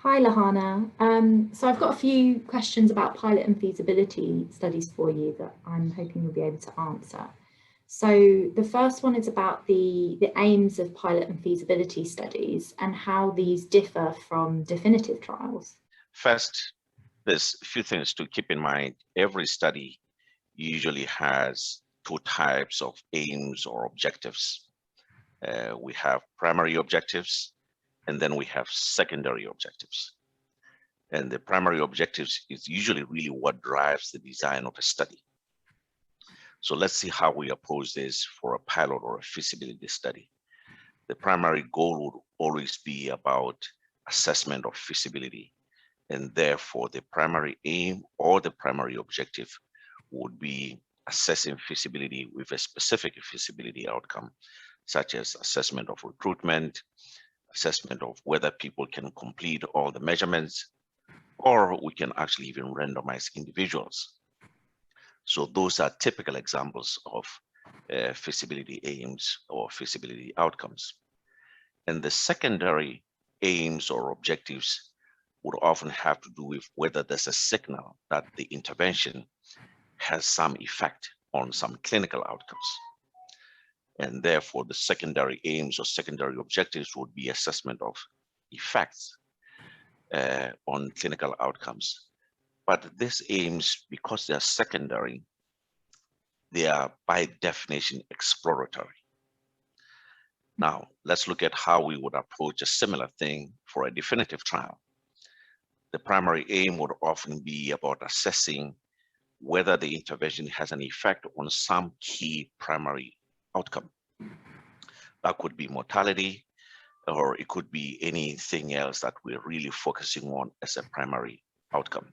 Hi, Lahana. So I've got a few questions about pilot and feasibility studies for you that I'm hoping you'll be able to answer. So the first one is about the aims of pilot and feasibility studies and how these differ from definitive trials. First, there's a few things to keep in mind. Every study usually has two types of aims or objectives. We have primary objectives, and then we have secondary objectives. And the primary objectives is usually really what drives the design of a study. So let's see how we approach this for a pilot or a feasibility study. The primary goal would always be about assessment of feasibility. And therefore, the primary aim or the primary objective would be assessing feasibility with a specific feasibility outcome, such as assessment of recruitment, assessment of whether people can complete all the measurements, or we can actually even randomize individuals. So those are typical examples of feasibility aims or feasibility outcomes. And the secondary aims or objectives would often have to do with whether there's a signal that the intervention has some effect on some clinical outcomes. And therefore, the secondary aims or secondary objectives would be assessment of effects on clinical outcomes. But these aims, because they are secondary, they are by definition exploratory. Now, let's look at how we would approach a similar thing for a definitive trial. The primary aim would often be about assessing whether the intervention has an effect on some key primary outcome. That could be mortality, or it could be anything else that we're really focusing on as a primary outcome.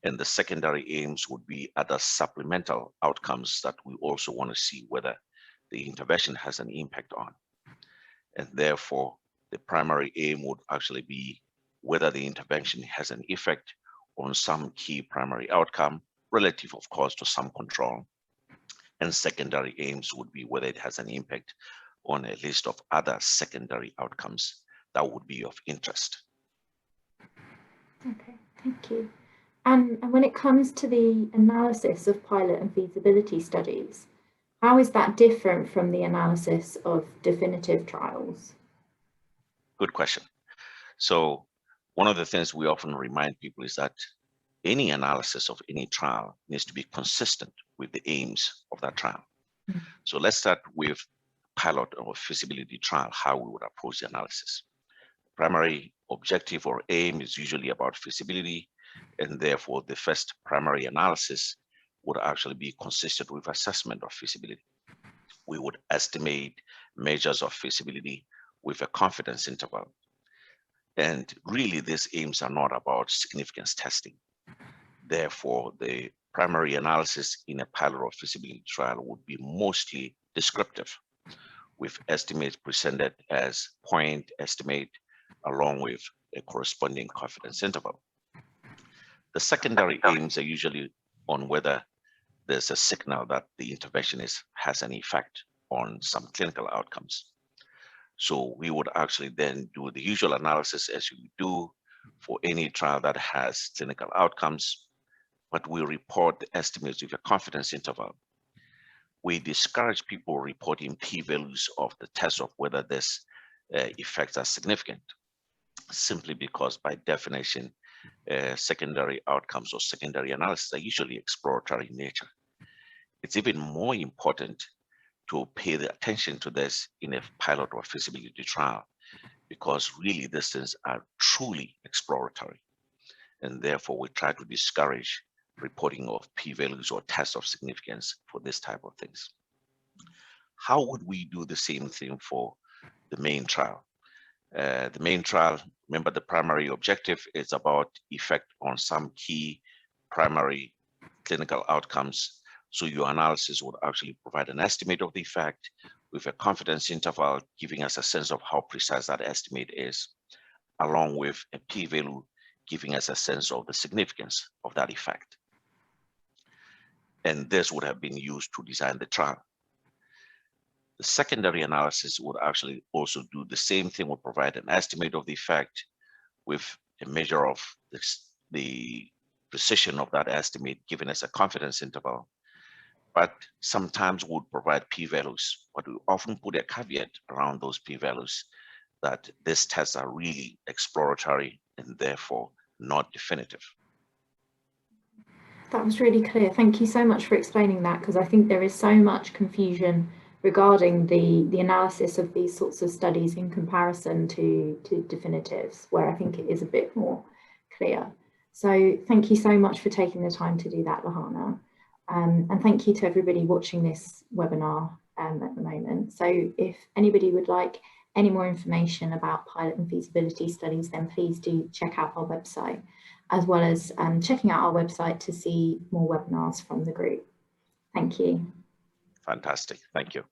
And the secondary aims would be other supplemental outcomes that we also want to see whether the intervention has an impact on. And therefore, the primary aim would actually be whether the intervention has an effect on some key primary outcome, relative, of course, to some control. And secondary aims would be whether it has an impact on a list of other secondary outcomes that would be of interest. Okay, thank you. And when it comes to the analysis of pilot and feasibility studies, how is that different from the analysis of definitive trials? Good question. So one of the things we often remind people is that any analysis of any trial needs to be consistent with the aims of that trial. Mm-hmm. So let's start with pilot or feasibility trial, how we would approach the analysis. Primary objective or aim is usually about feasibility, and therefore the first primary analysis would actually be consistent with assessment of feasibility. We would estimate measures of feasibility with a confidence interval. And really, these aims are not about significance testing. Therefore, the primary analysis in a pilot or feasibility trial would be mostly descriptive, with estimates presented as point estimate along with a corresponding confidence interval. The secondary aims are usually on whether there's a signal that the intervention has an effect on some clinical outcomes. So we would actually then do the usual analysis as you do for any trial that has clinical outcomes, but we report the estimates with a confidence interval. We discourage people reporting p-values of the test of whether this effects are significant, simply because by definition, secondary outcomes or secondary analysis are usually exploratory in nature. It's even more important to pay the attention to this in a pilot or feasibility trial, because really these things are truly exploratory. And therefore, we try to discourage reporting of p-values or tests of significance for this type of things. How would we do the same thing for the main trial? The main trial, remember, the primary objective is about effect on some key primary clinical outcomes. So your analysis would actually provide an estimate of the effect with a confidence interval, giving us a sense of how precise that estimate is, along with a p-value, giving us a sense of the significance of that effect. And this would have been used to design the trial. The secondary analysis would actually also do the same thing, would provide an estimate of the effect with a measure of the precision of that estimate, giving us a confidence interval. But sometimes we would provide p-values, but we often put a caveat around those p-values that these tests are really exploratory and therefore not definitive. That was really clear. Thank you so much for explaining that, because I think there is so much confusion regarding the analysis of these sorts of studies in comparison to definitives, where I think it is a bit more clear. So thank you so much for taking the time to do that, Lahana. And thank you to everybody watching this webinar at the moment. So if anybody would like any more information about pilot and feasibility studies, then please do check out our website, as well as checking out our website to see more webinars from the group. Thank you. Fantastic. Thank you.